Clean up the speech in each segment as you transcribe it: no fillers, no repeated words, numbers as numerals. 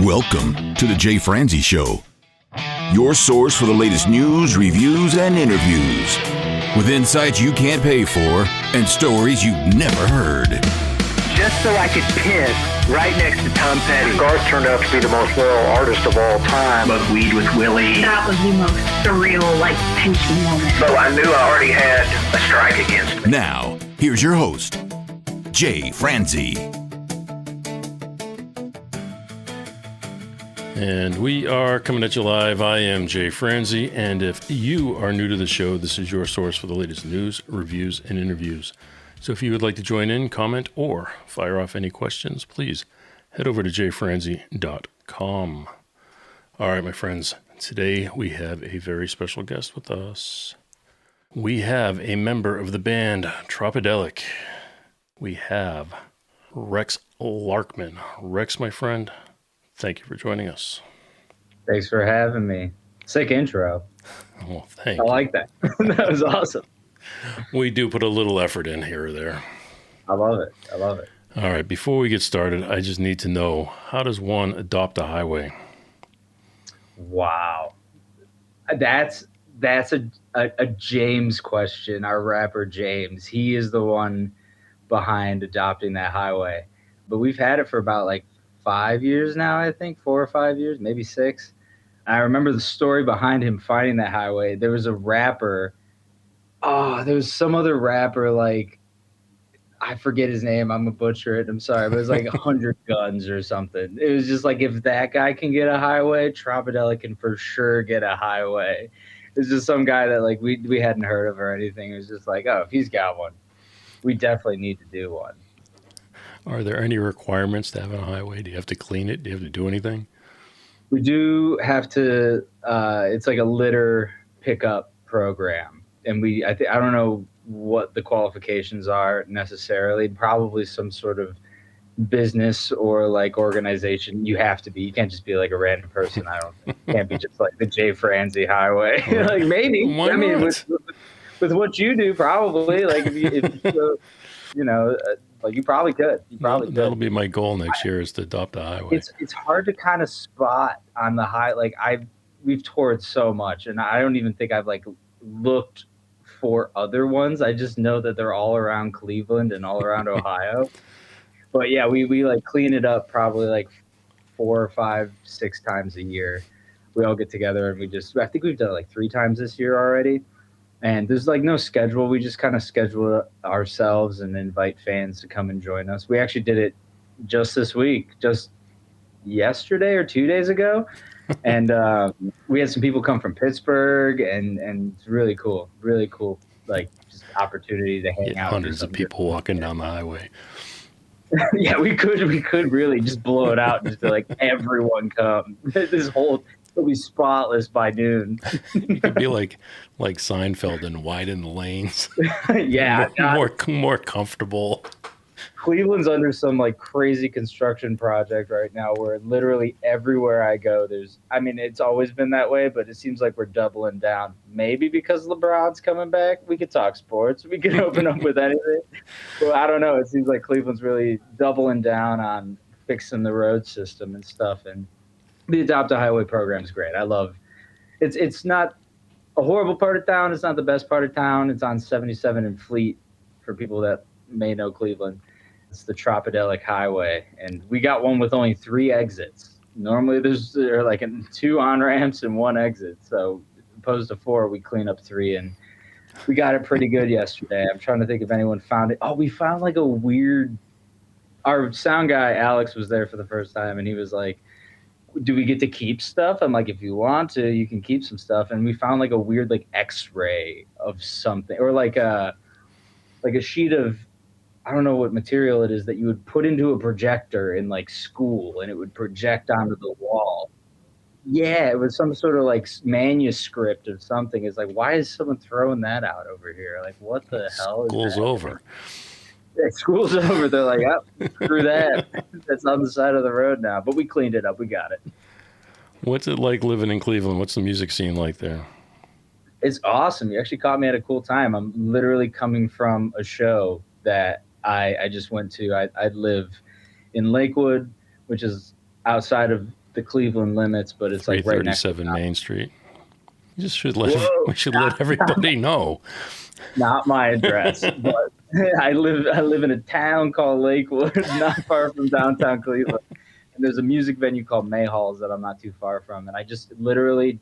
Welcome to the Jay Franzi Show, your source for the latest news, reviews, and interviews, with insights you can't pay for and stories you've never heard. Just so I could piss right next to Tom Petty. Garth turned out to be the most loyal artist of all time. Smoked weed with Willie. That was the most surreal, tension moment. So I knew I already had a strike against me. Now, here's your host, Jay Franzi. And we are coming at you live. I am Jay Franzi, and if you are new to the show, this is your source for the latest news, reviews, and interviews. So if you would like to join in, comment, or fire off any questions, please head over to jfranzi.com. All right, my friends, today we have a very special guest with us. We have a member of the band Tropidelic. We have Rex Larkman. Rex, my friend, thank you for joining us. Thanks for having me. Sick intro. Oh, thank I you. like that. That was awesome. We do put a little effort in here or there. I love it. All right, before we get started, I just need to know, how does one adopt a highway? Wow. That's a James question, our rapper James. He is the one behind adopting that highway. But we've had it for about 5 years now, I think, 4 or 5 years, maybe 6. I remember the story behind him finding that highway. There was a rapper. There was some other rapper, I forget his name. I'm going to butcher it. I'm sorry. But it was 100 Guns or something. It was just if that guy can get a highway, Tropidelic can for sure get a highway. It's just some guy that we hadn't heard of or anything. It was just if he's got one, we definitely need to do one. Are there any requirements to have a highway? Do you have to clean it? Do you have to do anything? We do have to. It's like a litter pickup program, and I don't know what the qualifications are necessarily. Probably some sort of business or organization. You have to be. You can't just be a random person. I don't think. You can't be just the Jay Franzi Highway. Maybe. Why not? With what you do, probably you probably could. That'll be my goal next year, is to adopt a highway. It's hard to kind of spot on the high. We've toured so much, and I don't even think I've looked for other ones. I just know that they're all around Cleveland and all around Ohio. But yeah, we clean it up probably 4 or 5, 6 times a year. We all get together and I think we've done it 3 times this year already. And there's no schedule. We just kind of schedule it ourselves and invite fans to come and join us. We actually did it just this week, just yesterday or 2 days ago. And we had some people come from Pittsburgh, and it's really cool, just opportunity to hang out. Hundreds of people walking down the highway. Yeah, we could really just blow it out and just be everyone come. It'll be spotless by noon. You could be like Seinfeld and widen the lanes. Yeah. more comfortable. Cleveland's under some crazy construction project right now where literally everywhere I go, it's always been that way, but it seems like we're doubling down. Maybe because LeBron's coming back. We could talk sports. We could open up with anything. Well, I don't know. It seems like Cleveland's really doubling down on fixing the road system and stuff. And the Adopt a Highway program is great. I love it. It's not a horrible part of town. It's not the best part of town. It's on 77 and Fleet for people that may know Cleveland. It's the Tropidelic Highway, and we got one with only 3 exits. Normally there are 2 on-ramps and 1 exit. So opposed to 4, we clean up 3, and we got it pretty good yesterday. I'm trying to think if anyone found it. Oh, we found a weird. Our sound guy Alex was there for the first time, and he was like, do we get to keep stuff? I'm like, if you want to, you can keep some stuff. And we found a weird X-ray of something, or a sheet of, I don't know what material it is, that you would put into a projector in school, and it would project onto the wall. Yeah, it was some sort of manuscript of something. It's why is someone throwing that out over here? What the hell is School's that? over. Yeah, school's over. They're oh, screw that. That's on the side of the road now. But we cleaned it up. We got it. What's it like living in Cleveland? What's the music scene like there? It's awesome. You actually caught me at a cool time. I'm literally coming from a show that I just went to. I live in Lakewood, which is outside of the Cleveland limits, but it's like right next to 337 Main Street. You just should we should let everybody know. Not my address, but I live in a town called Lakewood, not far from downtown Cleveland. And there's a music venue called Mayhall's that I'm not too far from, and I just literally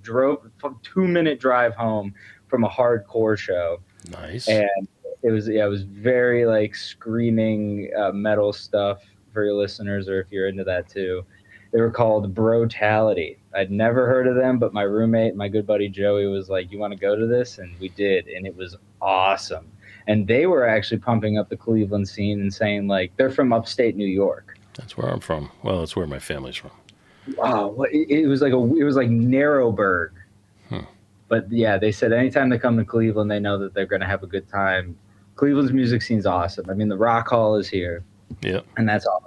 drove a 2-minute drive home from a hardcore show. Nice. And it was very like screaming metal stuff for your listeners, or if you're into that too. They were called Brotality. I'd never heard of them, but my roommate, my good buddy Joey, was like, "You want to go to this?" And we did, and it was awesome. And they were actually pumping up the Cleveland scene and saying like they're from upstate New York. That's where I'm from. Well, that's where my family's from. Wow, it was like Narrowburg. But yeah, they said anytime they come to Cleveland, they know that they're going to have a good time. Cleveland's music scene's awesome. I mean, the Rock Hall is here. Yeah, and that's awesome.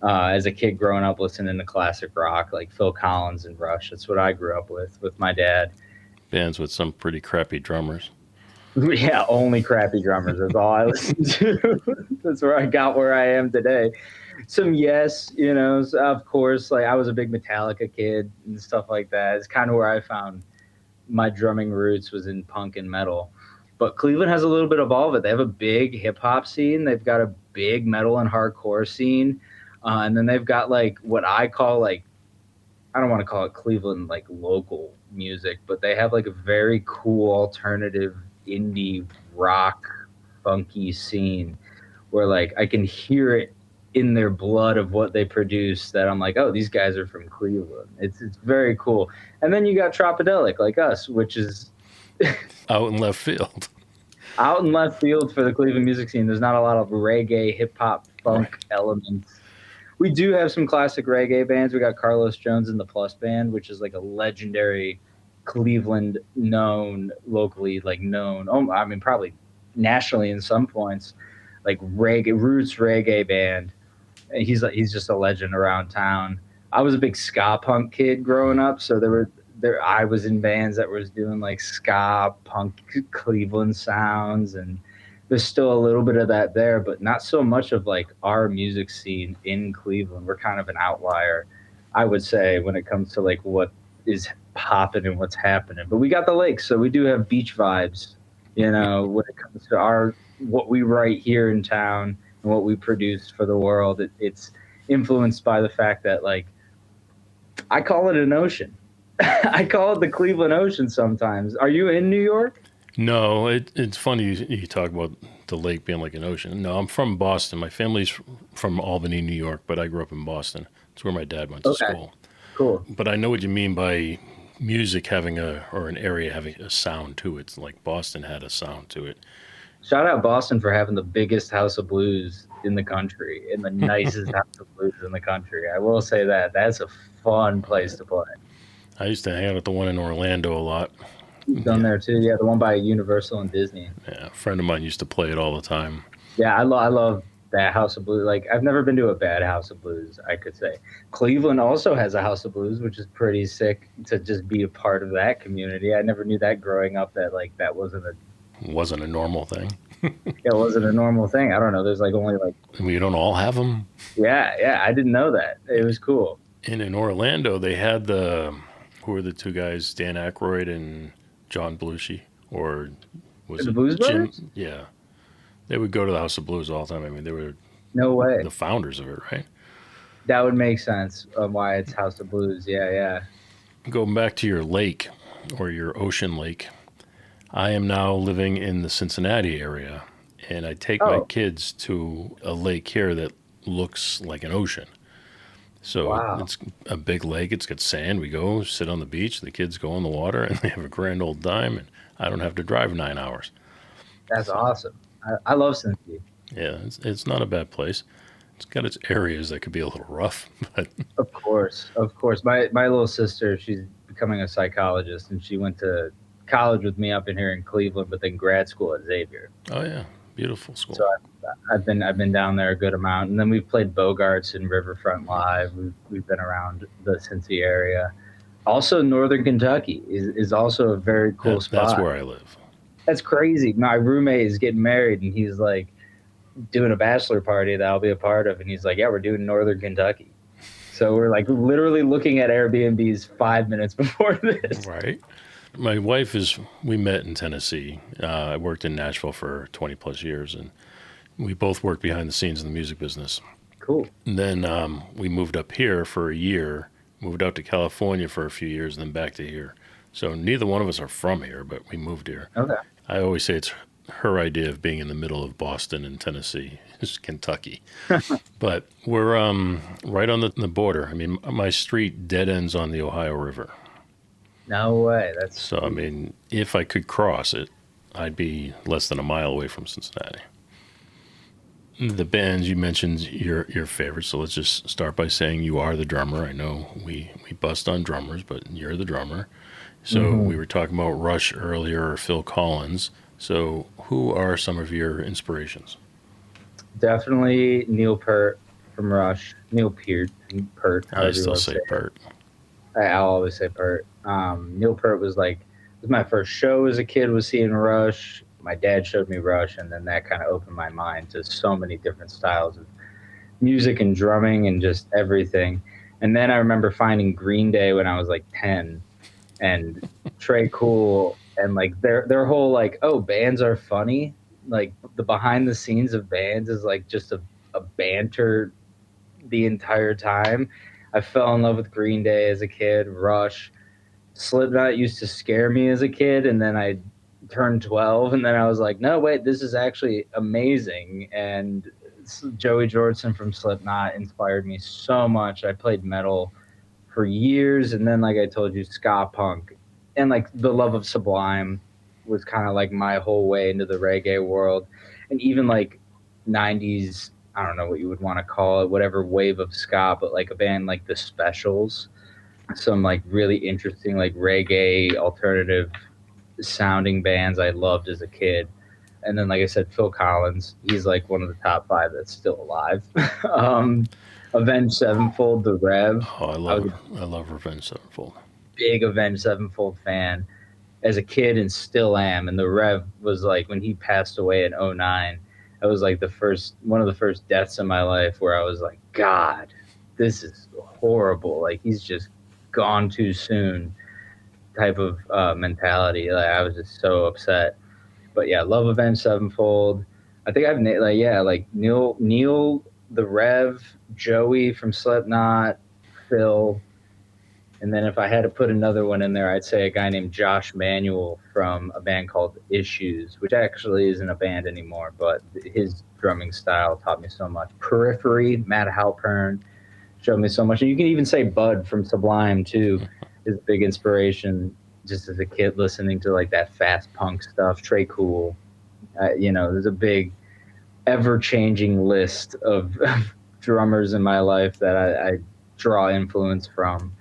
As a kid growing up listening to classic rock like Phil Collins and Rush, that's what I grew up with my dad. Bands with some pretty crappy drummers. Yeah, only crappy drummers. That's all I listened to. That's where I got where I am today. Some Yes, of course. Like I was a big Metallica kid and stuff like that. It's kind of where I found my drumming roots was in punk and metal. But Cleveland has a little bit of all of it. They have a big hip hop scene. They've got a big metal and hardcore scene. And then they've got like what I call like, I don't want to call it Cleveland like local music, but they have like a very cool alternative indie rock funky scene where like I can hear it in their blood of what they produce that I'm like, oh, these guys are from Cleveland. It's very cool. And then you got Tropidelic like us, which is out in left field. Out in left field for the Cleveland music scene. There's not a lot of reggae, hip hop, funk elements. We do have some classic reggae bands. We got Carlos Jones and the Plus Band, which is like a legendary Cleveland known, locally like known. Oh, I mean, probably nationally in some points, like reggae, roots reggae band. And he's just a legend around town. I was a big ska punk kid growing up, so I was in bands that was doing like ska punk Cleveland sounds, and there's still a little bit of that there, but not so much of like our music scene in Cleveland. We're kind of an outlier, I would say, when it comes to like what is popping and what's happening. But we got the lakes, so we do have beach vibes, when it comes to what we write here in town and what we produce for the world. It's influenced by the fact that like I call it an ocean. I call it the Cleveland Ocean sometimes. Are you in New York? No, it's funny you talk about the lake being like an ocean. No, I'm from Boston. My family's from Albany, New York, but I grew up in Boston. It's where my dad went to school. Cool. But I know what you mean by music having an area having a sound to it. Like Boston had a sound to it. Shout out Boston for having the biggest house of blues in the country and the nicest house of blues in the country. I will say that. That's a fun place to play. I used to hang out at the one in Orlando a lot. Done there too, yeah. The one by Universal and Disney. Yeah, a friend of mine used to play it all the time. Yeah, I love that House of Blues. Like, I've never been to a bad House of Blues, I could say. Cleveland also has a House of Blues, which is pretty sick to just be a part of that community. I never knew that growing up, that like that wasn't a normal thing. It wasn't a normal thing. I don't know. There's like only like we don't all have them. Yeah. I didn't know that. It was cool. And in Orlando, they had who were the two guys, Dan Aykroyd and John Belushi, or was the it Blues Jim? Brothers? Yeah, they would go to the House of Blues all the time. I mean, they were no way the founders of it, right? That would make sense on why it's House of Blues. Yeah. Going back to your lake or your ocean lake, I am now living in the Cincinnati area, and I take my kids to a lake here that looks like an ocean. So It's a big lake. It's got sand. We go sit on the beach. The kids go in the water, and they have a grand old time, and I don't have to drive 9 hours. That's awesome. I love Cincy. Yeah, it's not a bad place. It's got its areas that could be a little rough, but Of course. My little sister, she's becoming a psychologist, and she went to college with me up in here in Cleveland, but then grad school at Xavier. oh yeah, beautiful school. So I've been down there a good amount, and then we've played Bogarts and Riverfront Live. We've been around the Cincy area. Also, Northern Kentucky is also a very cool spot. That's where I live. That's crazy. My roommate is getting married, and he's like doing a bachelor party that I'll be a part of, and he's like, "Yeah, we're doing Northern Kentucky." So we're like literally looking at Airbnbs 5 minutes before this. Right. My wife we met in Tennessee. I worked in Nashville for 20 plus years, and we both worked behind the scenes in the music business. Cool. And then we moved up here for a year, moved out to California for a few years, and then back to here. So neither one of us are from here, but we moved here. Okay. I always say it's her idea of being in the middle of Boston and Tennessee. It's Kentucky. But we're right on the border. I mean, my street dead ends on the Ohio River. No way. That's So, I mean, if I could cross it, I'd be less than a mile away from Cincinnati. The bands, you mentioned your favorite, so let's just start by saying you are the drummer. I know we bust on drummers, but you're the drummer. So we were talking about Rush earlier, or Phil Collins. So who are some of your inspirations? definitely Neil Peart from Rush. Neil Peart. Peart. I still say Peart. I'll always say Peart. Neil Peart was my first show as a kid, was seeing Rush. My dad showed me Rush, and then that kind of opened my mind to so many different styles of music and drumming and just everything. And then I remember finding Green Day when I was like 10, and Trey Cool, and like their whole like, oh, bands are funny. Like the behind the scenes of bands is like just a banter the entire time. I fell in love with Green Day as a kid. Rush, Slipknot used to scare me as a kid, and then I turned 12, and then I was like, no, wait, this is actually amazing. And Joey Jordison from Slipknot inspired me so much. I played metal for years, and then, like I told you, ska punk, and like the love of Sublime was kind of like my whole way into the reggae world. And even like 90s, I don't know what you would want to call it, whatever wave of ska, but like a band like the Specials, some like really interesting like reggae alternative sounding bands I loved as a kid. And then, like I said, Phil Collins, he's like one of the top 5 that's still alive. Avenged Sevenfold, The Rev. Oh, I love Revenge Sevenfold. Big Avenged Sevenfold fan as a kid, and still am. And The Rev was like, when he passed away in 2009, that was like one of the first deaths in my life where I was like, God, this is horrible. Like, he's just gone too soon type of mentality. Like, I was just so upset. But yeah, love Avenged Sevenfold. I think I've like Neil, The Rev, Joey from Slipknot, Phil. And then if I had to put another one in there, I'd say a guy named Josh Manuel from a band called Issues, which actually isn't a band anymore, but his drumming style taught me so much. Periphery, Matt Halpern showed me so much. And you can even say Bud from Sublime too is a big inspiration just as a kid, listening to like that fast punk stuff. Trey Cool, there's a big ever-changing list of drummers in my life that I draw influence from.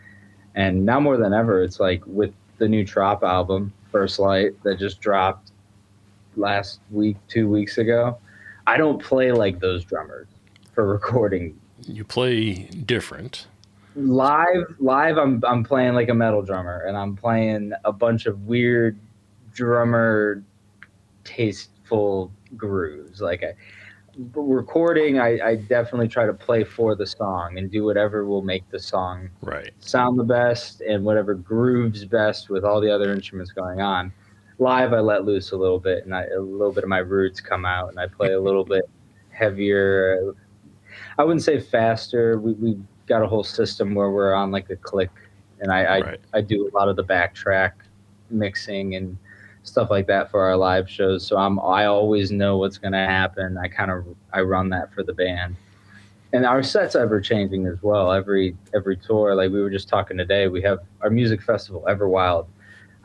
And now more than ever, it's like with the new Trop album, First Light, that just dropped last week, 2 weeks ago, I don't play like those drummers for recording. You play different. Live, I'm playing like a metal drummer, and I'm playing a bunch of weird drummer tasteful grooves. Like recording, I definitely try to play for the song and do whatever will make the song sound the best and whatever grooves best with all the other instruments going on. Live, I let loose a little bit, and a little bit of my roots come out, and I play a little bit heavier. I wouldn't say faster. We got a whole system where we're on like a click, and I do a lot of the backtrack mixing and stuff like that for our live shows. So I always know what's going to happen. I run that for the band, and our set's ever changing as well. Every tour, like we were just talking today, we have our music festival Everwild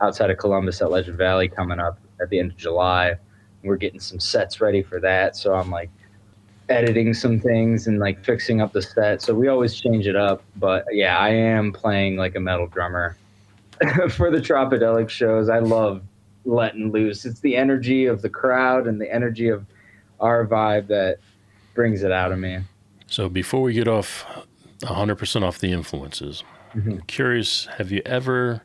outside of Columbus at Legend Valley coming up at the end of July. We're getting some sets ready for that. So I'm like editing some things and like fixing up the set. So we always change it up. But yeah, I am playing like a metal drummer for the Tropidelic shows. I love letting loose. It's the energy of the crowd and the energy of our vibe that brings it out of me. So before we get off 100% off the influences, I'm curious, have you ever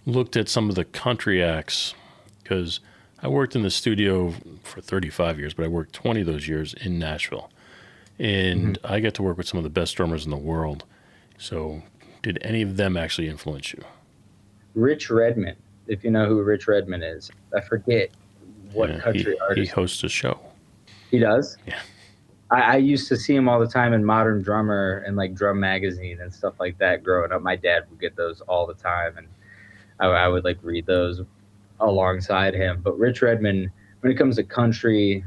looked at some of the country acts? Because I worked in the studio for 35 years, but I worked 20 of those years in Nashville. And I got to work with some of the best drummers in the world. So did any of them actually influence you? Rich Redmond, if you know who Rich Redmond is. I forget what country He artist. hosts a show. He does? Yeah. I used to see him all the time in Modern Drummer and like Drum Magazine and stuff like that growing up. My dad would get those all the time, and I would like read those alongside him. But Rich Redmond, when it comes to country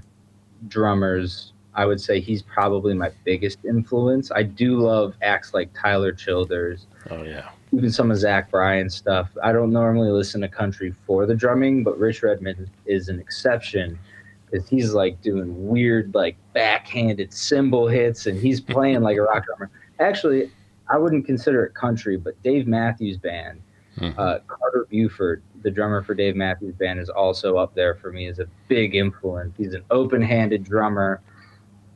drummers, I would say he's probably my biggest influence. I do love acts like Tyler Childers, Oh, yeah. even some of Zach Bryan's stuff. I don't normally listen to country for the drumming, but Rich Redmond is an exception because he's like doing weird, like backhanded cymbal hits, and he's playing like a rock drummer. Actually, I wouldn't consider it country, but Dave Matthews Band, Carter Beauford, the drummer for Dave Matthews Band, is also up there for me as a big influence. He's an open-handed drummer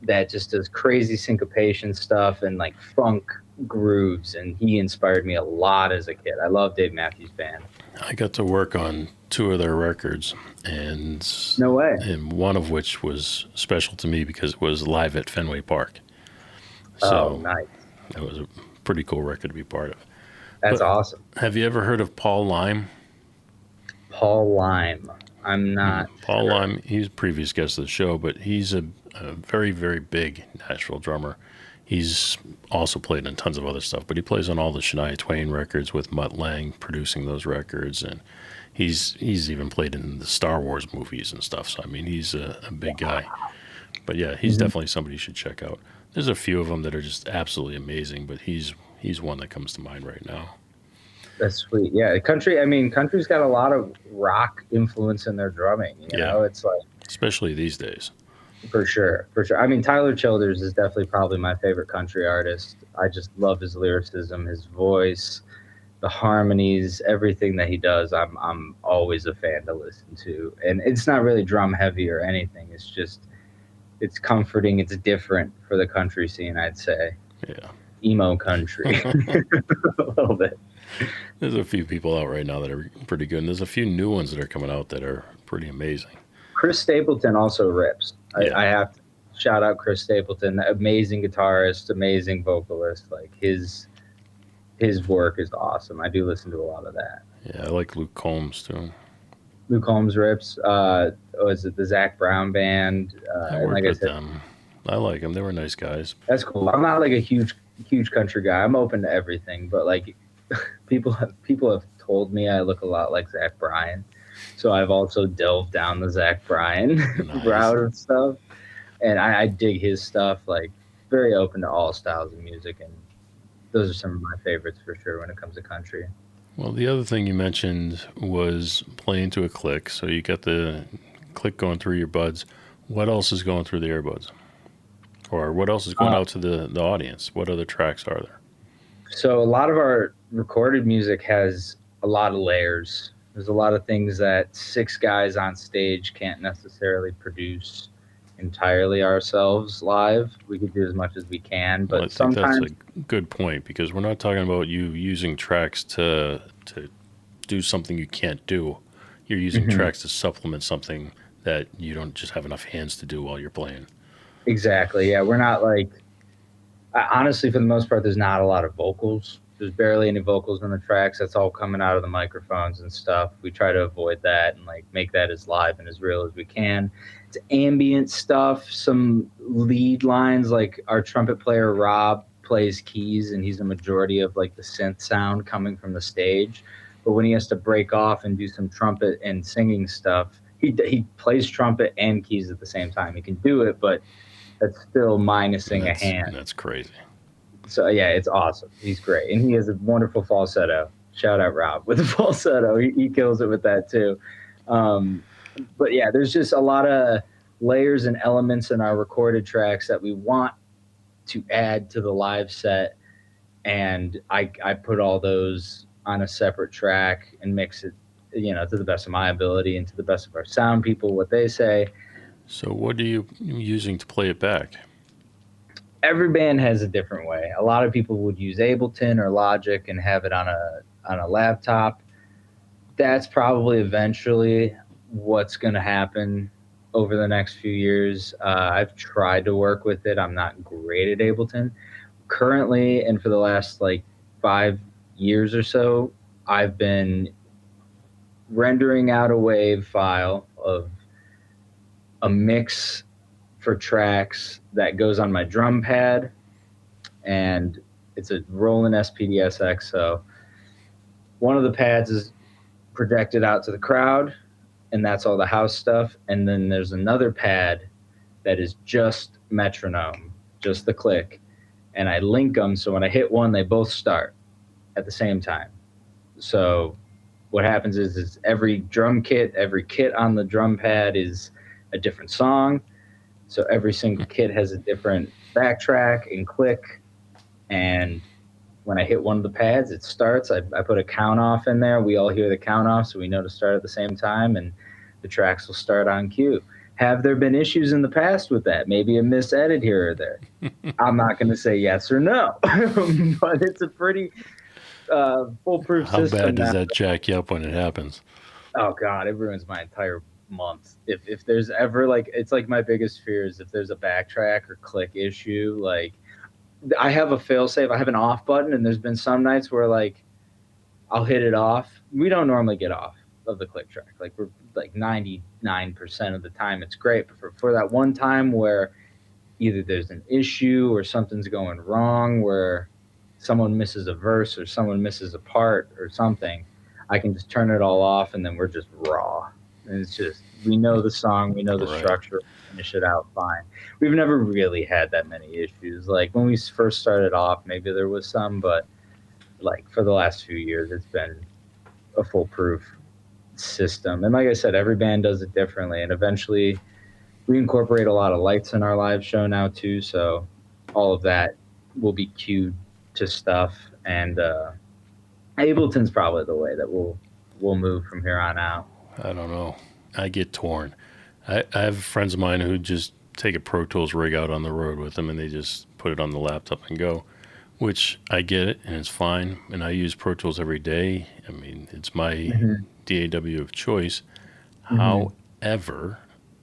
that just does crazy syncopation stuff and like funk grooves, and he inspired me a lot as a kid. I love Dave Matthews Band. I got to work on 2 of their records, and No way. and one of which was special to me because it was live at Fenway Park. So Oh, nice. that was a pretty cool record to be part of. That's But awesome. have you ever heard of Paul Lime? Paul Lime. I'm not. Paul sure. Lime, he's a previous guest of the show, but he's a very, very big Nashville drummer. He's also played in tons of other stuff, but he plays on all the Shania Twain records with Mutt Lange producing those records, and he's even played in the Star Wars movies and stuff. So I mean, he's a big guy. But yeah, he's definitely somebody you should check out. There's a few of them that are just absolutely amazing, but he's one that comes to mind right now. That's sweet. Yeah, country. I mean, country's got a lot of rock influence in their drumming. You know, it's like Especially these days. for sure. I mean, Tyler Childers is definitely probably my favorite country artist. I just love his lyricism, his voice, the harmonies, everything that he does. I'm always a fan to listen to, and it's not really drum heavy or anything. It's just it's comforting. It's different for the country scene, I'd say. Yeah. Emo country, a little bit. There's a few people out right now that are pretty good, and there's a few new ones that are coming out that are pretty amazing. Chris Stapleton also rips. Yeah. I have to shout out Chris Stapleton, amazing guitarist, amazing vocalist. Like his work is awesome. I do listen to a lot of that. Yeah, I like Luke Combs too. Luke Holmes rips. Was it the Zach Brown Band? I worked with them. I like them. They were nice guys. That's cool. I'm not like a huge country guy. I'm open to everything, but like people have told me I look a lot like Zach Bryan, so I've also delved down the Zach Bryan route of stuff, and I dig his stuff. Like very open to all styles of music, and those are some of my favorites for sure when it comes to country. Well, the other thing you mentioned was playing to a click. So you got the click going through your buds. What else is going through the earbuds? Or what else is going out to the audience? What other tracks are there? So a lot of our recorded music has a lot of layers. There's a lot of things that 6 guys on stage can't necessarily produce entirely ourselves live. We could do as much as we can, but Well, I think sometimes that's a good point, because we're not talking about you using tracks to do something you can't do. You're using tracks to supplement something that you don't just have enough hands to do while you're playing. Exactly. Yeah, we're not like. Honestly, for the most part, there's not a lot of vocals. There's barely any vocals in the tracks. That's all coming out of the microphones and stuff. We try to avoid that and like make that as live and as real as we can. It's ambient stuff, some lead lines. Like our trumpet player Rob plays keys, and he's a majority of like the synth sound coming from the stage. But when he has to break off and do some trumpet and singing stuff, he plays trumpet and keys at the same time. He can do it, but that's still minusing a hand. That's crazy. So yeah, it's awesome. He's great, and he has a wonderful falsetto. Shout out Rob with the falsetto. He kills it with that too. But yeah, there's just a lot of layers and elements in our recorded tracks that we want to add to the live set, and I put all those on a separate track and mix it, to the best of my ability and to the best of our sound people, what they say. So what are you using to play it back? Every band has a different way. A lot of people would use Ableton or Logic and have it on a laptop. That's probably eventually what's going to happen over the next few years. I've tried to work with it. I'm not great at Ableton. Currently, and for the last 5 years or so, I've been rendering out a wave file of a mix for tracks that goes on my drum pad, and it's a Roland SPD-SX. So one of the pads is projected out to the crowd, and that's all the house stuff. And then there's another pad that is just metronome, just the click. And I link them, so when I hit one, they both start at the same time. So what happens is every kit on the drum pad is a different song. So every single kit has a different backtrack and click. And when I hit one of the pads, it starts. I put a count off in there. We all hear the count off, so we know to start at the same time, and the tracks will start on cue. Have there been issues in the past with that? Maybe a misedit here or there. I'm not going to say yes or no, but it's a pretty foolproof system. How bad does that jack you up when it happens? Oh God, it ruins my entire month. If there's ever it's like my biggest fear is if there's a backtrack or click issue. Like, I have a fail-safe. I have an off button, and there's been some nights where I'll hit it off. We don't normally get off of the click track. We're 99% of the time it's great. But for that one time where either there's an issue or something's going wrong, where someone misses a verse or someone misses a part or something, I can just turn it all off, and then we're just raw. And it's just, we know the song, we know the structure, finish it out fine. We've never really had that many issues. Like when we first started off, maybe there was some, but for the last few years, it's been a foolproof system. And like I said, every band does it differently. And eventually we incorporate a lot of lights in our live show now too. So all of that will be cued to stuff. And Ableton's probably the way that we'll move from here on out. I don't know. I get torn. I have friends of mine who just take a Pro Tools rig out on the road with them, and they just put it on the laptop and go, which I get it, and it's fine. And I use Pro Tools every day. I mean, it's my DAW of choice. However,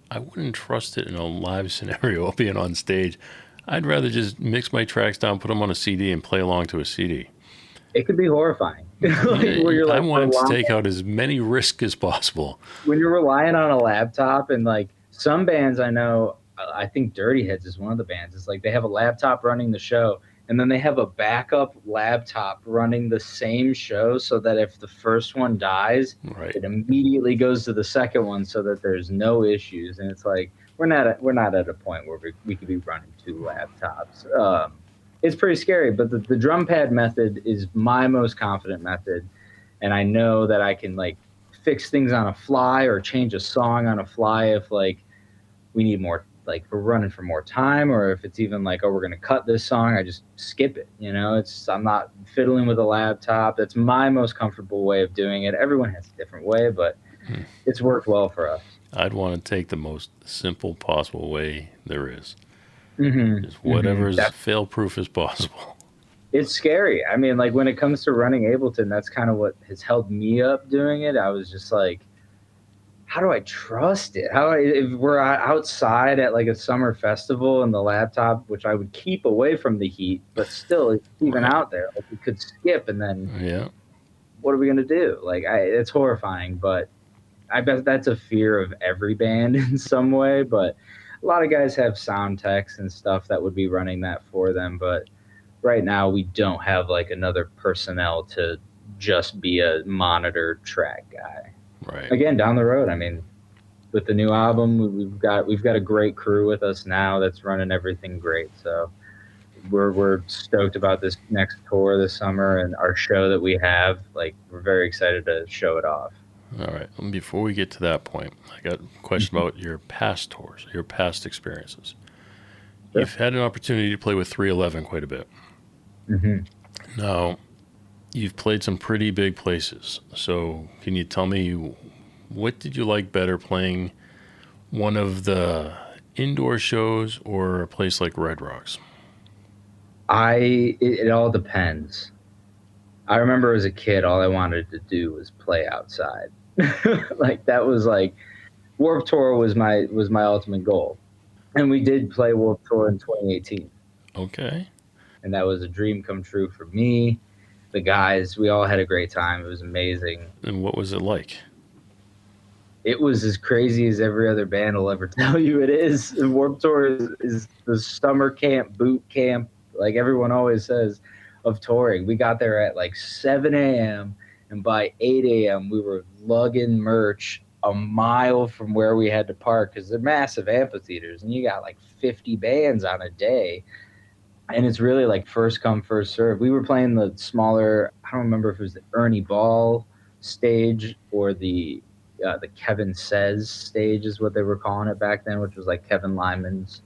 I wouldn't trust it in a live scenario being on stage. I'd rather just mix my tracks down, put them on a CD, and play along to a CD. It could be horrifying. Where you're I want to take out as many risks as possible. When you're relying on a laptop, and some bands I know, I think Dirty Heads is one of the bands. It's they have a laptop running the show, and then they have a backup laptop running the same show, so that if the first one dies, it immediately goes to the second one, so that there's no issues. And it's we're not at a point where we could be running two laptops. It's pretty scary, but the drum pad method is my most confident method, and I know that I can fix things on a fly or change a song on a fly if we need more, if we're running for more time, or if it's even we're going to cut this song, I just skip it. I'm not fiddling with a laptop. That's my most comfortable way of doing it. Everyone has a different way, but it's worked well for us. I'd want to take the most simple possible way there is. Just whatever is fail-proof as possible. It's scary. I mean, when it comes to running Ableton, that's kind of what has held me up doing it. I was just how do I trust it? If we're outside at a summer festival and the laptop, which I would keep away from the heat, but still it's even out there. It could skip, and then what are we going to do? It's horrifying, but I bet that's a fear of every band in some way. But a lot of guys have sound techs and stuff that would be running that for them. But right now we don't have another personnel to just be a monitor track guy. Right. Again, down the road, I mean, with the new album, we've got a great crew with us now that's running everything great. So we're stoked about this next tour this summer and our show that we have. We're very excited to show it off. All right. Before we get to that point, I got a question about your past tours, your past experiences. Sure. You've had an opportunity to play with 311 quite a bit. Now, you've played some pretty big places. So can you tell me, what did you like better, playing one of the indoor shows or a place like Red Rocks? It all depends. I remember as a kid, all I wanted to do was play outside. That was Warped Tour was my ultimate goal. And we did play Warped Tour in 2018. Okay. And that was a dream come true for me. the guys. We all had a great time. It was amazing. And what was it like? It was as crazy as every other band will ever tell you it is. The Warped Tour is the summer camp, boot camp, like everyone always says, of touring. We got there at like 7 a.m. and by 8 a.m. we were lugging merch a mile from where we had to park because they're massive amphitheaters and you got like 50 bands on a day. And it's really like first come, first serve. We were playing the smaller, I don't remember if it was the Ernie Ball stage or the Kevin Says stage is what they were calling it back then, which was like Kevin Lyman's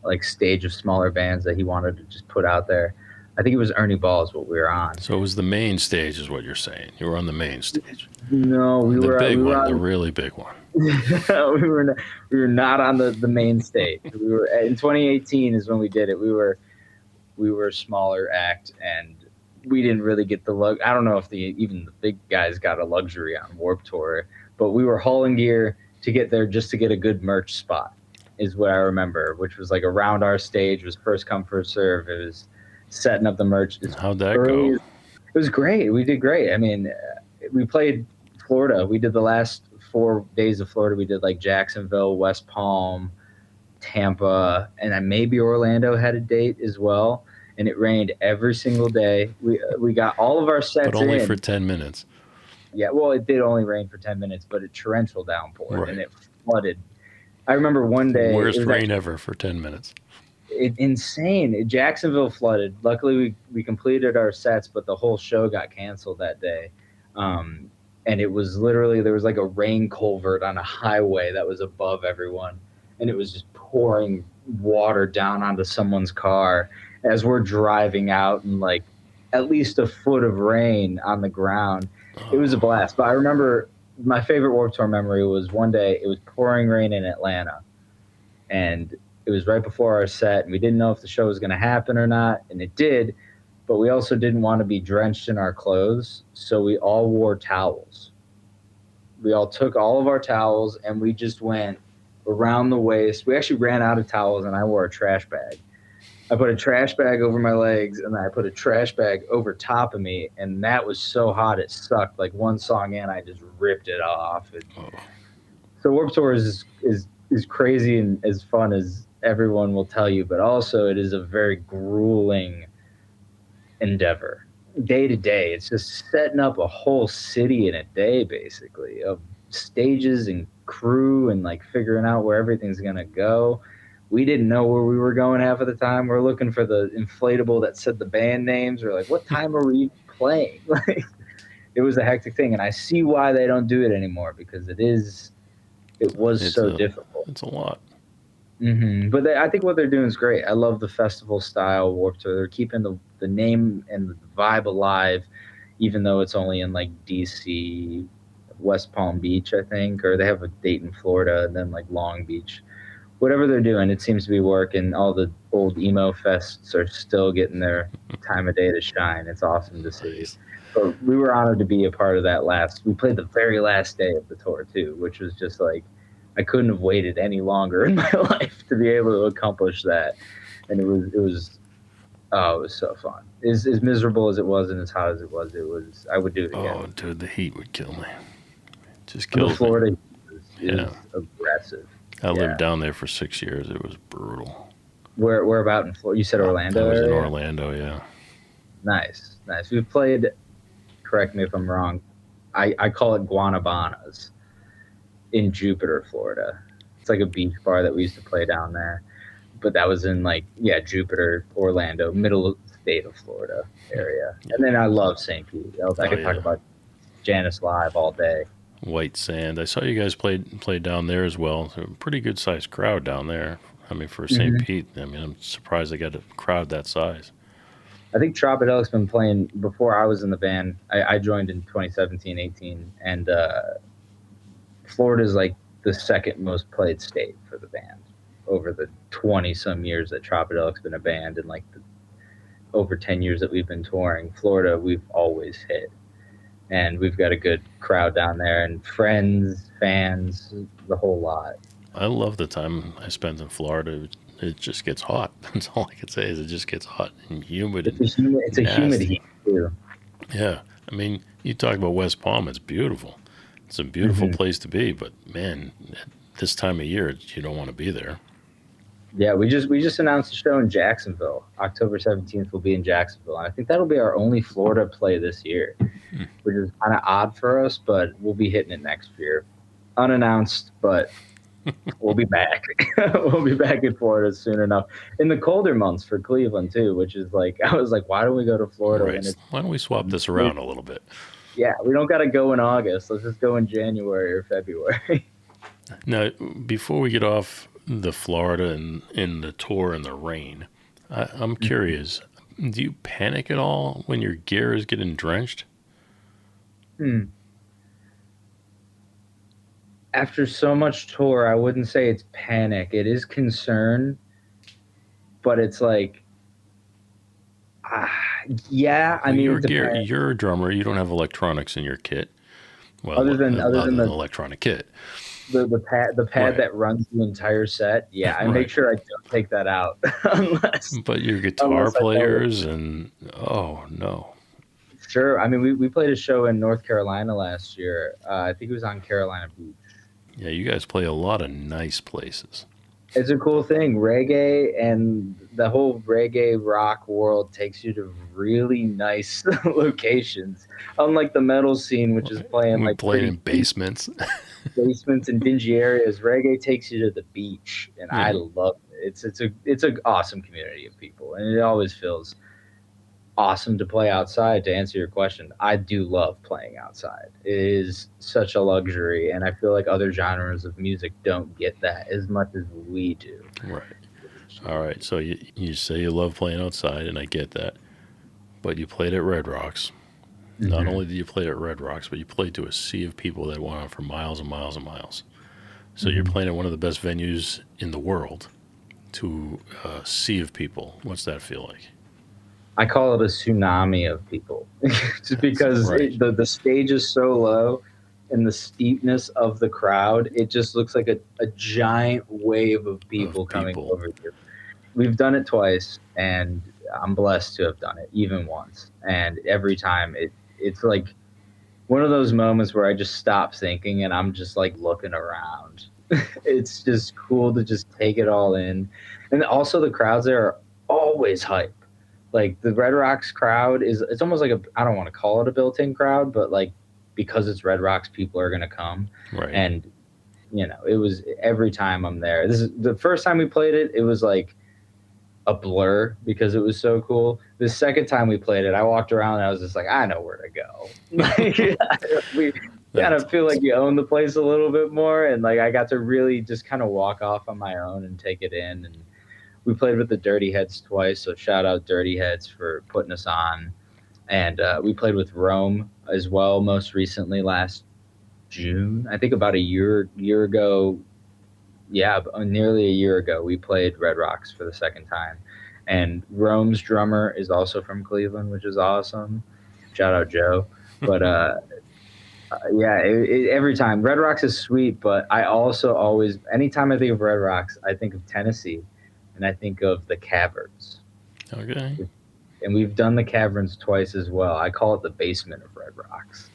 like stage of smaller bands that he wanted to just put out there. I think it was Ernie Ball is what we were on. So it was the main stage is what you're saying. You were on the main stage. No, we the were big we were one, on, the really big one. we were not on the main stage. We were in 2018 is when we did it. We were a smaller act and we didn't really get the I don't know if even the big guys got a luxury on Warped Tour, but we were hauling gear to get there just to get a good merch spot is what I remember, which was like around our stage. It was first come, first serve. It was setting up the merch. How'd that go? It was great. We did great. I mean, we played Florida. We did the last 4 days of Florida. We did like Jacksonville, West Palm, Tampa, and then maybe Orlando had a date as well. And it rained every single day. We got all of our sets in. But only for 10 minutes. Yeah, well, it did only rain for 10 minutes, but it torrential downpour, right. And it flooded. I remember one day. Worst rain ever for 10 minutes. Insane. Jacksonville flooded. Luckily, we completed our sets, but the whole show got canceled that day. And it was literally, there was like a rain culvert on a highway that was above everyone. And it was just pouring water down onto someone's car as we're driving out and like at least a foot of rain on the ground. It was a blast. But I remember my favorite Warped Tour memory was one day it was pouring rain in Atlanta. And it was right before our set. And we didn't know if the show was going to happen or not. And it did. But we also didn't want to be drenched in our clothes. So we all wore towels. We all took all of our towels and we just went around the waist. We actually ran out of towels and I wore a trash bag. I put a trash bag over my legs and then I put a trash bag over top of me, and that was so hot it sucked. Like one song in, I just ripped it off. So Warped Tour is crazy and as fun as everyone will tell you, but also it is a very grueling endeavor. Day to day, it's just setting up a whole city in a day, basically, of stages and crew and like figuring out where everything's gonna go. We didn't know where we were going half of the time. We're looking for the inflatable that said the band names. We're like, what time are we playing? Like, it was a hectic thing. And I see why they don't do it anymore, because it was so difficult. It's a lot. Mm-hmm. But I think what they're doing is great. I love the festival style Warped Tour. They're keeping the name and the vibe alive, even though it's only in like DC, West Palm Beach, I think, or they have a date in Florida and then like Long Beach. Whatever they're doing, it seems to be working. All the old emo fests are still getting their time of day to shine. It's awesome to see. Nice. But we were honored to be a part of that we played the very last day of the tour too, which was just like, I couldn't have waited any longer in my life to be able to accomplish that. And it was so fun. As miserable as it was and as hot as it was, I would do it again. Oh, dude, the heat would kill me. Just kills me. Florida is aggressive. I lived down there for 6 years. It was brutal. Where about in Florida? You said Orlando? I was in area? Orlando, yeah. Nice. We've played, correct me if I'm wrong, I call it Guanabanas in Jupiter, Florida. It's like a beach bar that we used to play down there. But that was in Jupiter, Orlando, middle state of Florida area. And then I love St. Pete. I could talk about Janice Live all day. White Sand. I saw you guys played down there as well. So a pretty good sized crowd down there. I mean, for St. Pete, I mean, I'm surprised they got a crowd that size. I think Tropidelic's been playing before I was in the band. I joined in 2017, 18, and Florida's like the second most played state for the band over the 20 some years that Tropidelic's been a band, and like over 10 years that we've been touring. Florida, we've always hit. And we've got a good crowd down there, and friends, fans, the whole lot. I love the time I spent in Florida. It just gets hot. That's all I can say is it just gets hot and humid. It's a humid heat, too. Yeah. I mean, you talk about West Palm, it's beautiful. It's a beautiful place to be, but man, this time of year, you don't want to be there. Yeah, we just announced a show in Jacksonville. October 17th will be in Jacksonville. And I think that'll be our only Florida play this year, which is kind of odd for us, but we'll be hitting it next year. Unannounced, but we'll be back. We'll be back in Florida soon enough. In the colder months for Cleveland, too, which is like, I was like, why don't we go to Florida? Right. Why don't we swap this around a little bit? Yeah, we don't got to go in August. Let's just go in January or February. Now, before we get off the Florida and in the tour in the rain, I'm curious, do you panic at all when your gear is getting drenched? After so much tour, I wouldn't say it's panic. It is concern, but it's like, yeah. I mean, your gear. You're a drummer. You don't have electronics in your kit. Well, other than the electronic kit, the pad that runs the entire set. Yeah, I make sure I don't take that out unless. But your guitar players and oh no. Sure. I mean, we played a show in North Carolina last year. I think it was on Carolina Beach. Yeah, you guys play a lot of nice places. It's a cool thing. Reggae and the whole reggae rock world takes you to really nice locations. Unlike the metal scene, which is playing in basements. Basements and dingy areas. Reggae takes you to the beach, and I love it. It's an awesome community of people, and it always feels awesome to play outside. To answer your question, I do love playing outside. It is such a luxury, and I feel like other genres of music don't get that as much as we do. Right. All right. So you say you love playing outside, and I get that. But you played at Red Rocks. Not only did you play at Red Rocks, but you played to a sea of people that went on for miles and miles and miles. So you're playing at one of the best venues in the world to a sea of people. What's that feel like? I call it a tsunami of people, just because the stage is so low and the steepness of the crowd, it just looks like a giant wave of people coming over here. We've done it twice, and I'm blessed to have done it even once. And every time it's like one of those moments where I just stop thinking and I'm just like looking around. It's just cool to just take it all in. And also the crowds there are always hype. Like the Red Rocks crowd it's almost like I don't want to call it a built-in crowd, but like because it's Red Rocks, people are going to come. Right. And, it was every time I'm there. This is the first time we played it. It was like a blur because it was so cool. The second time we played it, I walked around and I was just like, I know where to go. Like, we kind of feel like you own the place a little bit more. And like, I got to really just kind of walk off on my own and take it in. And we played with the Dirty Heads twice, so shout out Dirty Heads for putting us on. And we played with Rome as well, most recently last June. I think about a year ago. Yeah, nearly a year ago, we played Red Rocks for the second time. And Rome's drummer is also from Cleveland, which is awesome. Shout out Joe. But every time. Red Rocks is sweet, but I also always, anytime I think of Red Rocks, I think of Tennessee. And I think of the Caverns. Okay. And we've done the Caverns twice as well. I call it the basement of Red Rocks.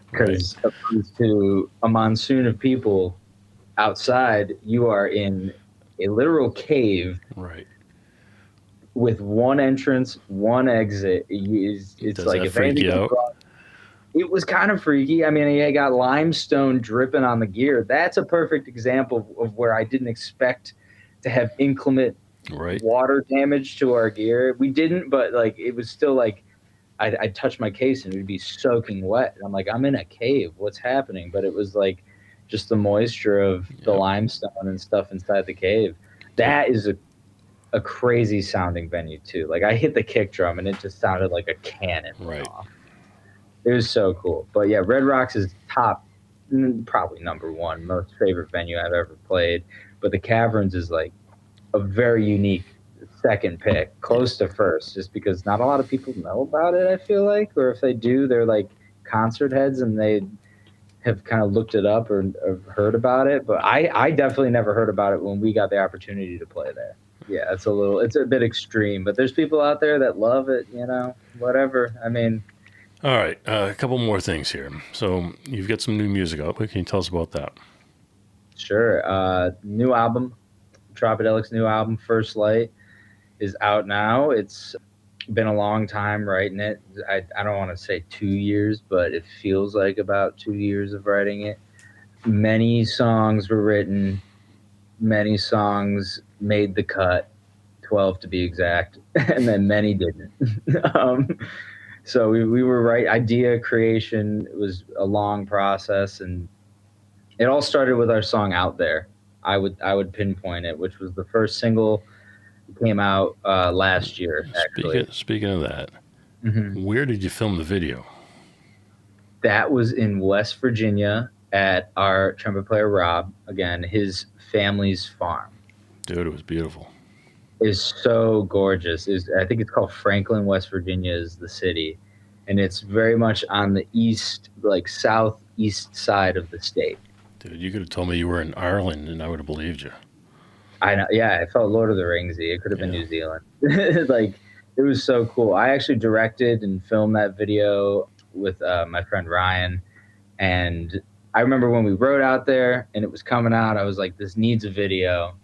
Because opposed to a monsoon of people outside, you are in a literal cave. Right. With one entrance, one exit. It's Does like that if freak you out? It was kind of freaky. I mean, you got limestone dripping on the gear. That's a perfect example of where I didn't expect to have inclement water damage to our gear. We didn't, but like it was still like I'd touch my case and it would be soaking wet. And I'm like, I'm in a cave. What's happening? But it was like just the moisture of the limestone and stuff inside the cave. That is a crazy sounding venue too. Like I hit the kick drum and it just sounded like a cannon went off. It was so cool. But yeah, Red Rocks is top, probably number one, most favorite venue I've ever played. But the Caverns is like a very unique second pick, close to first, just because not a lot of people know about it, I feel like. Or if they do, they're like concert heads and they have kind of looked it up or heard about it. But I definitely never heard about it when we got the opportunity to play there. Yeah, it's a bit extreme. But there's people out there that love it, whatever. I mean, All right, a couple more things here. So you've got some new music out. What can you tell us about that? Sure. New album, Tropidelic's new album, First Light, is out now. It's been a long time writing it. I don't want to say 2 years, but it feels like about 2 years of writing it. Many songs were written. Many songs made the cut, 12 to be exact, and then many didn't. So we were right. Idea creation was a long process, and it all started with our song "Out There." I would pinpoint it, which was the first single that came out last year. Actually, Speaking of that, Mhm. where did you film the video? That was in West Virginia at our trumpet player Rob. Again, his family's farm. Dude, it was beautiful. Is so gorgeous. I think it's called Franklin, West Virginia is the city. And it's very much on the east, like southeast side of the state. Dude, you could have told me you were in Ireland and I would have believed you. I know. Yeah, I felt Lord of the Ringsy. It could have been Yeah. New Zealand. Like, it was so cool. I actually directed and filmed that video with my friend Ryan. And I remember when we rode out there and it was coming out, I was like, this needs a video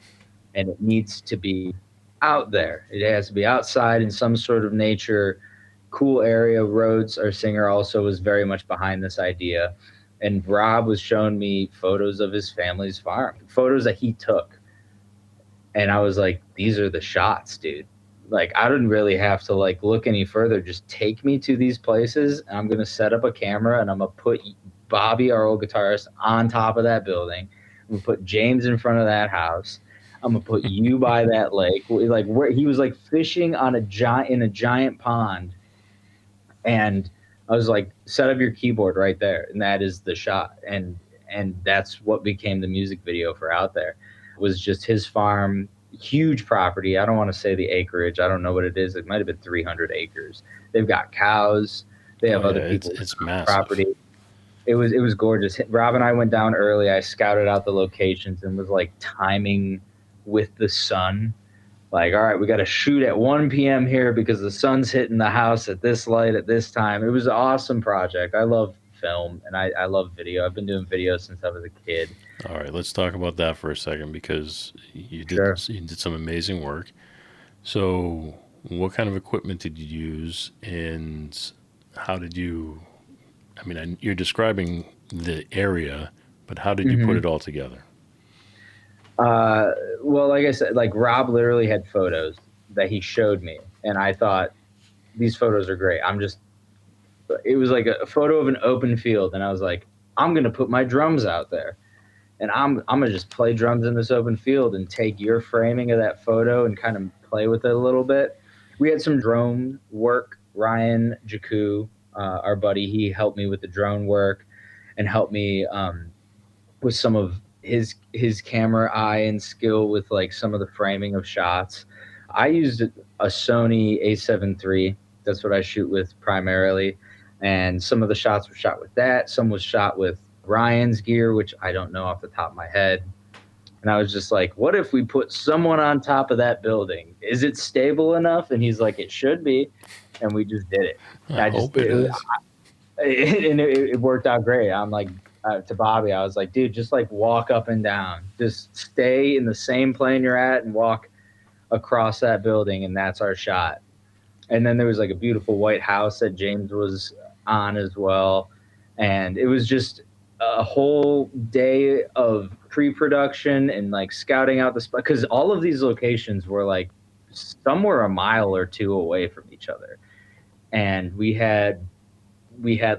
and it needs to be out there. It has to be outside in some sort of nature, cool area. Rhodes, our singer, also was very much behind this idea. And Rob was showing me photos of his family's farm, photos that he took. And I was like, these are the shots, dude. Like, I didn't really have to like look any further. Just take me to these places and I'm going to set up a camera and I'm going to put Bobby, our old guitarist, on top of that building. I'm going to put James in front of that house. I'm gonna put you by that lake, like where he was like fishing on a giant pond, and I was like, set up your keyboard right there, and that is the shot, and that's what became the music video for Out There. It was just his farm, huge property. I don't want to say the acreage. I don't know what it is. It might have been 300 acres. They've got cows. They have other people's it's massive. property. It was gorgeous. Rob and I went down early. I scouted out the locations and was like timing with the sun, like, all right, we got to shoot at 1 p.m. here because the sun's hitting the house at this light at this time. It was an awesome project. I love film and I love video. I've been doing video since I was a kid. All right, let's talk about that for a second because you did you did some amazing work. So what kind of equipment did you use and how did you, I mean, you're describing the area, but how did you put it all together? Well, like I said, like Rob literally had photos that he showed me, and I thought these photos are great. It was like a photo of an open field, and I was like, I'm gonna put my drums out there, and I'm gonna just play drums in this open field and take your framing of that photo and kind of play with it a little bit. We had some drone work. Ryan Jaku, our buddy, he helped me with the drone work and helped me with some of his camera eye and skill with like some of the framing of shots. I used a Sony A7 III. That's what I shoot with primarily. And some of the shots were shot with that. Some was shot with Ryan's gear, which I don't know off the top of my head. And I was just like, what if we put someone on top of that building? Is it stable enough? And he's like, it should be. And we just did it. I hope it is. And it worked out great. I'm like, to Bobby, I was like, dude, just like walk up and down. Just stay in the same plane you're at and walk across that building, and that's our shot. And then there was like a beautiful white house that James was on as well. And it was just a whole day of pre-production and like scouting out the spot, because all of these locations were like somewhere a mile or two away from each other. And we had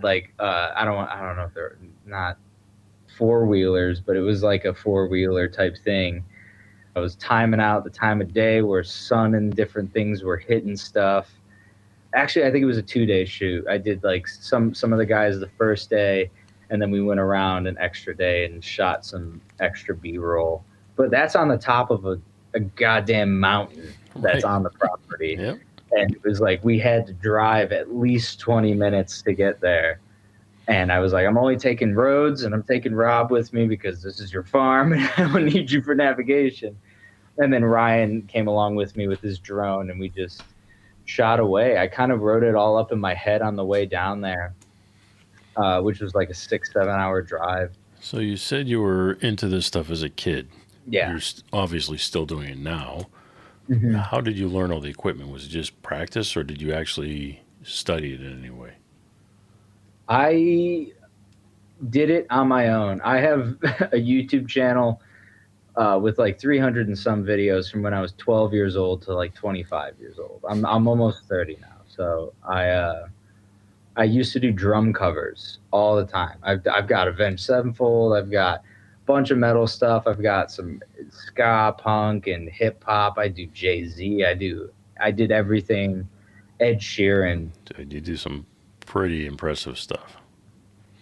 like I don't know if they're not four-wheelers, but it was like a four-wheeler type thing. I was timing out the time of day where sun and different things were hitting stuff. Actually, I think it was a 2-day shoot. I did like some of the guys the first day, and then we went around an extra day and shot some extra B-roll. But that's on the top of a goddamn mountain that's on the property. Yep. And it was like we had to drive at least 20 minutes to get there. And I was like, I'm only taking roads and I'm taking Rob with me because this is your farm and I don't need you for navigation. And then Ryan came along with me with his drone and we just shot away. I kind of wrote it all up in my head on the way down there, which was like a 6-7 hour drive. So you said you were into this stuff as a kid. Yeah. You're obviously still doing it now. Mm-hmm. How did you learn all the equipment? Was it just practice, or did you actually study it in any way? I did it on my own. I have a YouTube channel with like 300 and some videos from when I was 12 years old to like 25 years old. I'm almost 30 now. So I used to do drum covers all the time. I've got Avenged Sevenfold. I've got a bunch of metal stuff. I've got some ska, punk, and hip hop. I do Jay-Z. I did everything. Ed Sheeran. You do some pretty impressive stuff.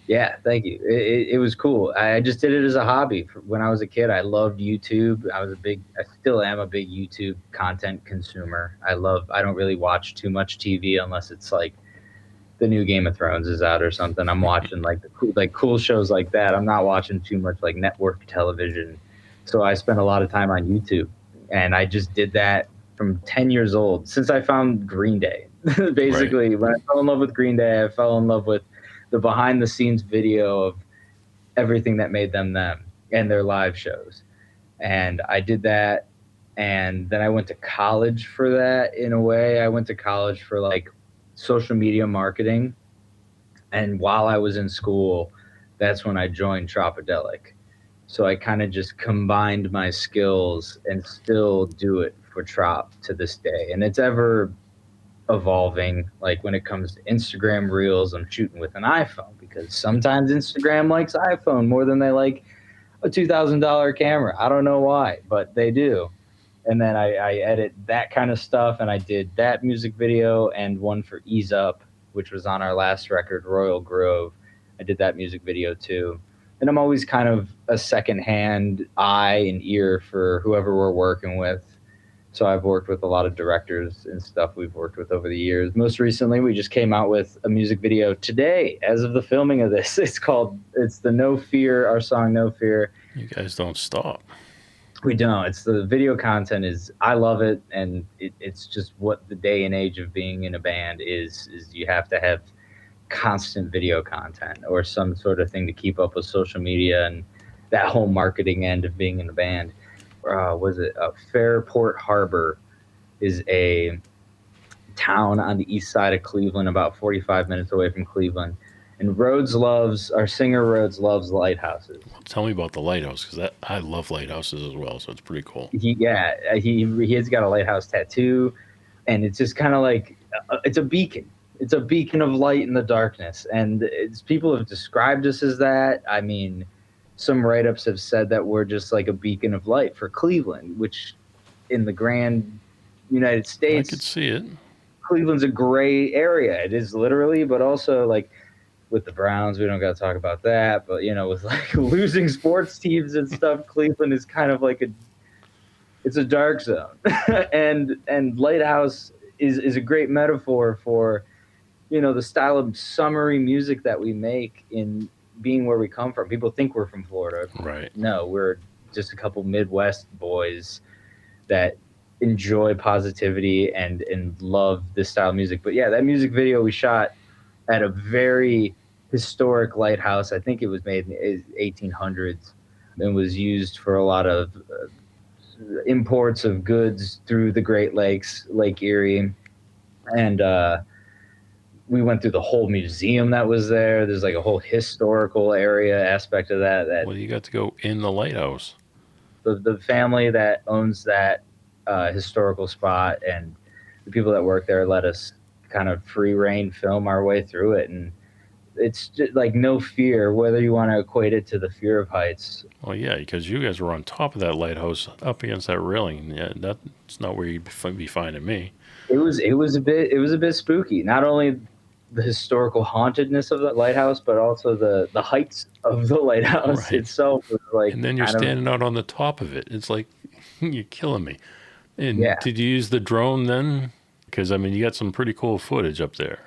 Yeah, thank you. It was cool. I just did it as a hobby. When I was a kid, I loved YouTube. I still am a big YouTube content consumer. I don't really watch too much TV unless it's like the new Game of Thrones is out or something. I'm watching like cool shows like that. I'm not watching too much like network television. So I spent a lot of time on YouTube, and I just did that from 10 years old since I found Green Day. Basically, right. When I fell in love with Green Day, I fell in love with the behind the scenes video of everything that made them and their live shows. And I did that. And then I went to college for that in a way. I went to college for like social media marketing. And while I was in school, that's when I joined Tropidelic. So I kind of just combined my skills and still do it for Trop to this day. And it's ever evolving. Like when it comes to Instagram Reels, I'm shooting with an iPhone because sometimes Instagram likes iPhone more than they like a $2,000 camera. I don't know why, but they do. And then I edit that kind of stuff, and I did that music video and one for Ease Up, which was on our last record, Royal Grove. I did that music video too. And I'm always kind of a secondhand eye and ear for whoever we're working with. So I've worked with a lot of directors and stuff we've worked with over the years. Most recently, we just came out with a music video today, as of the filming of this. It's the No Fear, our song No Fear. You guys don't stop. We don't. It's the video content I love it, and it's just what the day and age of being in a band is you have to have constant video content or some sort of thing to keep up with social media and that whole marketing end of being in a band. Fairport Harbor is a town on the east side of Cleveland, about 45 minutes away from Cleveland. And our singer Rhodes loves lighthouses. Well, tell me about the lighthouse, because I love lighthouses as well, so it's pretty cool. He has got a lighthouse tattoo, and it's just kind of like it's a beacon. It's a beacon of light in the darkness, and people have described us as that. I mean, some write-ups have said that we're just like a beacon of light for Cleveland, which in the grand United States, I could see it. Cleveland's a gray area. It is literally, but also like with the Browns, we don't got to talk about that. But with like losing sports teams and stuff, Cleveland is kind of like it's a dark zone. and Lighthouse is a great metaphor for the style of summery music that we make in being where we come from. People think we're from Florida. Right. No, we're just a couple Midwest boys that enjoy positivity and love this style of music. But yeah, that music video we shot at a very historic lighthouse. I think it was made in the 1800s and was used for a lot of imports of goods through the Great Lakes, Lake Erie. And we went through the whole museum that was there. There's like a whole historical area aspect of that. Well, you got to go in the lighthouse. The family that owns that historical spot and the people that work there let us kind of free reign film our way through it. And it's just like no fear, whether you want to equate it to the fear of heights. Well, yeah, because you guys were on top of that lighthouse up against that railing. Yeah, that's not where you'd be finding me. It was a bit spooky. Not only the historical hauntedness of the lighthouse, but also the heights of the lighthouse itself was like. And then you're standing out on the top of it. It's like you're killing me. And did you use the drone then? Because I mean, you got some pretty cool footage up there.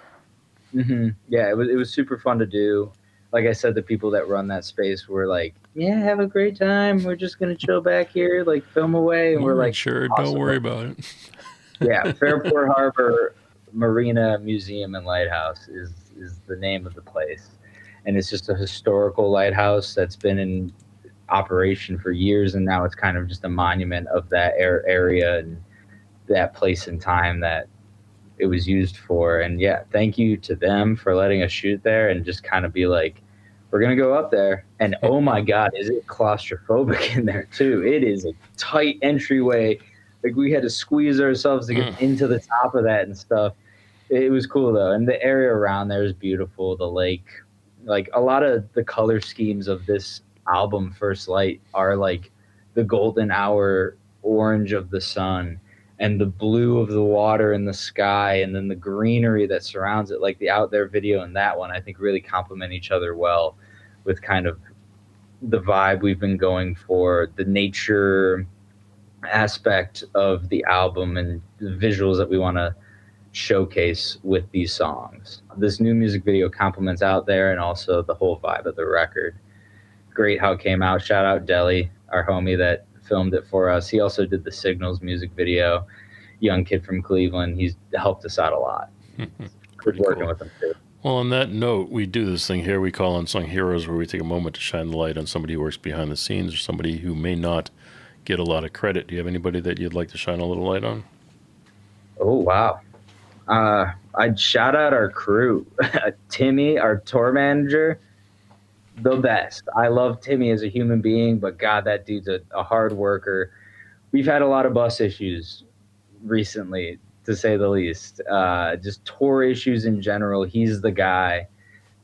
Mm-hmm. Yeah, it was super fun to do. Like I said, the people that run that space were like, "Yeah, have a great time. We're just gonna chill back here, like film away." And we're like, "Sure, awesome. Don't worry about it." Yeah, Fairport Harbor Marina Museum and Lighthouse is the name of the place. And it's just a historical lighthouse that's been in operation for years, and now it's kind of just a monument of that area and that place and time that it was used for. And yeah, thank you to them for letting us shoot there and just kind of be like, we're going to go up there. And oh my God, is it claustrophobic in there too? It is a tight entryway. Like we had to squeeze ourselves to get into the top of that and stuff. It was cool though. And the area around there is beautiful. The lake, like a lot of the color schemes of this album, First Light, are like the golden hour orange of the sun and the blue of the water in the sky, and then the greenery that surrounds it. Like the Out There video and that one, I think really complement each other well with kind of the vibe we've been going for, the nature aspect of the album and the visuals that we want to showcase with these songs. This new music video complements Out There and also the whole vibe of the record. Great how it came out. Shout out Deli, our homie that filmed it for us. He also did the Signals music video. Young kid from Cleveland. He's helped us out a lot. Good working cool with him too. Well, on that note, we do this thing here we call Unsung Heroes, where we take a moment to shine the light on somebody who works behind the scenes or somebody who may not get a lot of credit. Do you have anybody that you'd like to shine a little light on? Oh, wow. I'd shout out our crew. Timmy, our tour manager, the best. I love Timmy as a human being, but God, that dude's a hard worker. We've had a lot of bus issues recently, to say the least. Just tour issues in general. He's the guy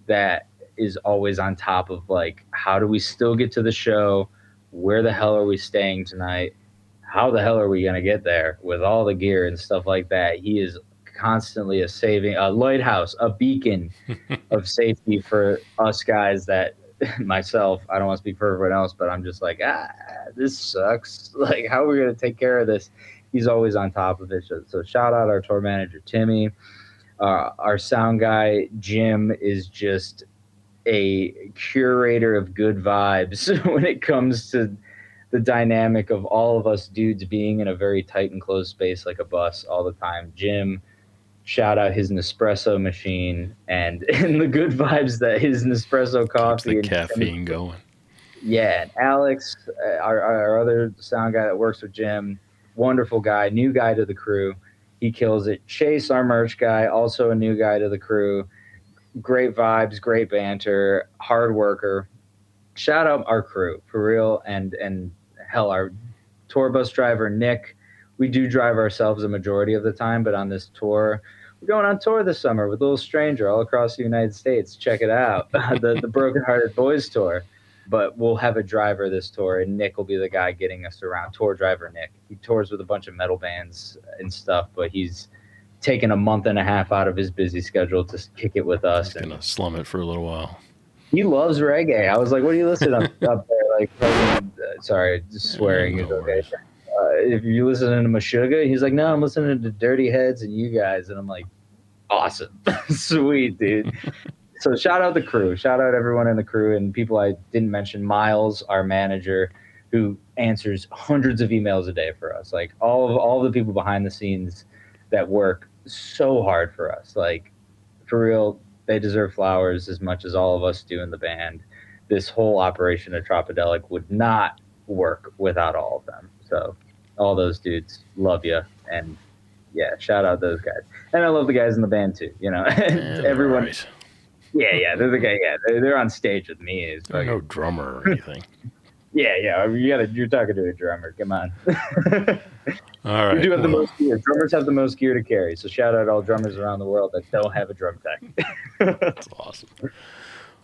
that is always on top of, like, how do we still get to the show? Where the hell are we staying tonight? How the hell are we going to get there with all the gear and stuff like that? He is constantly a lighthouse, a beacon of safety for us guys that myself, I don't want to speak for everyone else, but I'm just like, this sucks. Like, how are we going to take care of this? He's always on top of it. So shout out our tour manager, Timmy. Our sound guy, Jim, is just a curator of good vibes when it comes to the dynamic of all of us dudes being in a very tight and closed space like a bus all the time. Jim, shout out his Nespresso machine and the good vibes that his Nespresso coffee keeps the caffeine going. Yeah, and Alex, our other sound guy that works with Jim, wonderful guy, new guy to the crew. He kills it. Chase, our merch guy, also a new guy to the crew. Great vibes, great banter, hard worker. Shout out our crew, for real. And hell, our tour bus driver, Nick, we do drive ourselves a majority of the time, but on this tour, we're going on tour this summer with Little Stranger all across the United States. Check it out, the Broken Hearted Boys tour. But we'll have a driver this tour, and Nick will be the guy getting us around. Tour driver Nick. He tours with a bunch of metal bands and stuff, but he's taken a month and a half out of his busy schedule to kick it with us. He's gonna slum it for a little while. He loves reggae. I was like, "What are you listening up there?" Like, sorry, just swearing is okay. If you're listening to Meshuggah, he's like, "No, I'm listening to Dirty Heads and you guys," and I'm like, "Awesome, sweet, dude." So shout out the crew. Shout out everyone in the crew and people I didn't mention. Miles, our manager, who answers hundreds of emails a day for us. Like all the people behind the scenes that work so hard for us. Like, for real, they deserve flowers as much as all of us do in the band. This whole operation of Tropidelic would not work without all of them. So all those dudes, love you. And yeah, shout out those guys. And I love the guys in the band too, you know. Everyone. Right. Yeah, they're the guy. Yeah, they're on stage with me. They're no drummer or anything. Yeah. You're talking to a drummer. Come on. All right. We do have the most gear. Drummers have the most gear to carry. So shout out all drummers around the world that don't have a drum tech. That's awesome.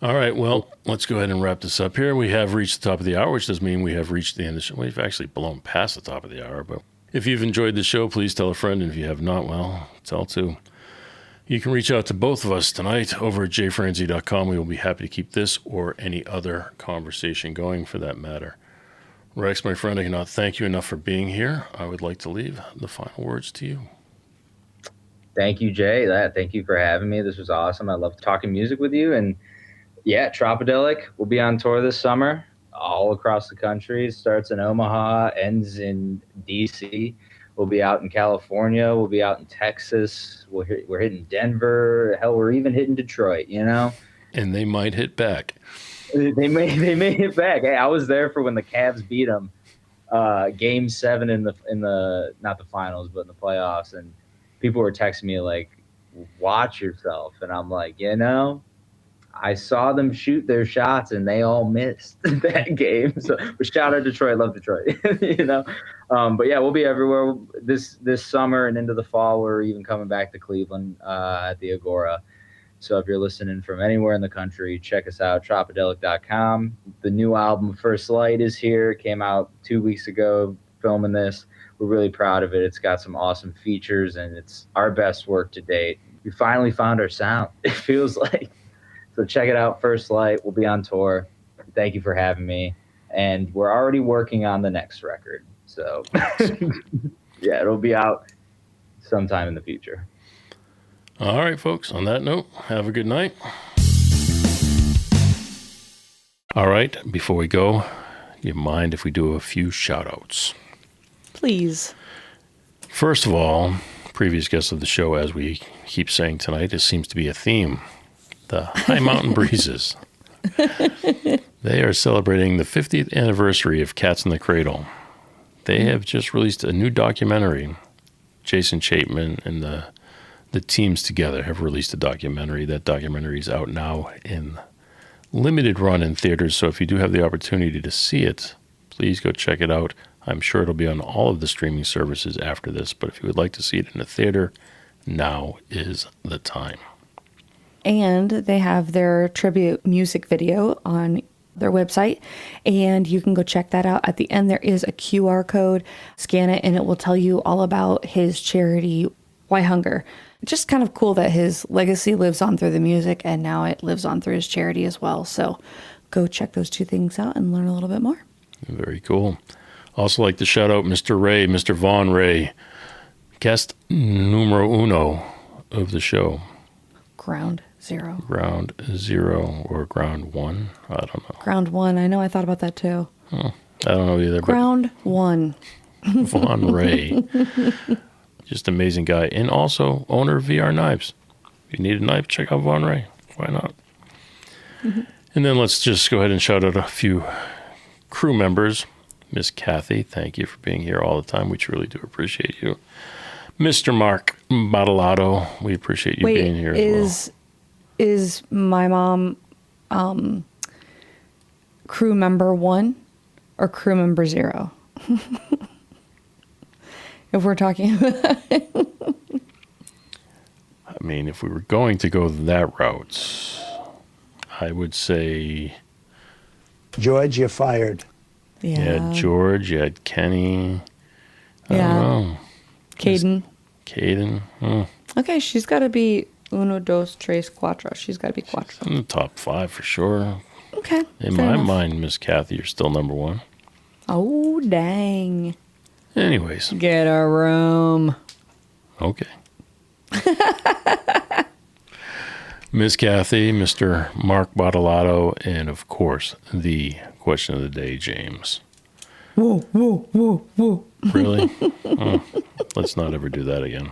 All right. Well, let's go ahead and wrap this up here. We have reached the top of the hour, which does mean we have reached the end of the show. We've actually blown past the top of the hour. But if you've enjoyed the show, please tell a friend. And if you have not, well, tell two. You can reach out to both of us tonight over at jfranzi.com. We will be happy to keep this or any other conversation going for that matter. Rex, my friend, I cannot thank you enough for being here. I would like to leave the final words to you. Thank you, Jay. Thank you for having me. This was awesome. I love talking music with you. And yeah, Tropidelic will be on tour this summer all across the country. Starts in Omaha, ends in DC. We'll be out in California. We'll be out in Texas. We're hitting Denver. Hell, we're even hitting Detroit, you know? And they might hit back. They may hit back. Hey, I was there for when the Cavs beat them, Game 7 in the not the finals, but in the playoffs. And people were texting me like, watch yourself. And I'm like, you know, I saw them shoot their shots and they all missed that game. So shout out Detroit, love Detroit, you know? But yeah, we'll be everywhere this summer and into the fall. We're even coming back to Cleveland at the Agora. So if you're listening from anywhere in the country, check us out, Tropidelic.com. The new album, First Light, is here. It came out 2 weeks ago, filming this. We're really proud of it. It's got some awesome features, and it's our best work to date. We finally found our sound, it feels like. So check it out, First Light. We'll be on tour. Thank you for having me. And we're already working on the next record. So, yeah, it'll be out sometime in the future. All right, folks. On that note, have a good night. All right. Before we go, do you mind if we do a few shout-outs? Please. First of all, previous guests of the show, as we keep saying tonight, it seems to be a theme. The High Mountain Breezes. They are celebrating the 50th anniversary of Cats in the Cradle. They have just released a new documentary. Jason Chapman and the teams together have released a documentary. That documentary is out now in limited run in theaters, so if you do have the opportunity to see it, please go check it out. I'm sure it'll be on all of the streaming services after this, but if you would like to see it in a theater, now is the time. And they have their tribute music video on their website, and you can go check that out. At the end, there is a QR code. Scan it, and it will tell you all about his charity, Why Hunger. Just kind of cool that his legacy lives on through the music, and now it lives on through his charity as well. So go check those two things out and learn a little bit more. Very cool. Also like to shout out Mr. Ray, Mr. Vaughn Ray, guest numero uno of the show. Ground Zero or Ground One. I don't know. Ground One. I know. I thought about that too. I don't know either. Ground One. Vaughn Ray. Just amazing guy. And also owner of VR Knives. If you need a knife, check out Vaughn Ray. Why not? Mm-hmm. And then let's just go ahead and shout out a few crew members. Miss Kathy, thank you for being here all the time. We truly do appreciate you. Mr. Mark Bottolato, we appreciate you being here as well. Is my mom crew member 1 or crew member 0? If we're talking about I mean, if we were going to go that route, I would say George, you're fired. Yeah. You had George, you had Kenny. I don't know. Caden. Okay, she's got to be uno, dos, tres, cuatro. She's got to be cuatro. In the top 5 for sure. Okay. In my mind, Miss Kathy, you're still number 1. Oh, dang. Anyways. Get a room. Okay. Miss Kathy, Mr. Mark Bottolato, and of course, the question of the day, James. Whoa, whoa, whoa, whoa. Really? Let's not ever do that again.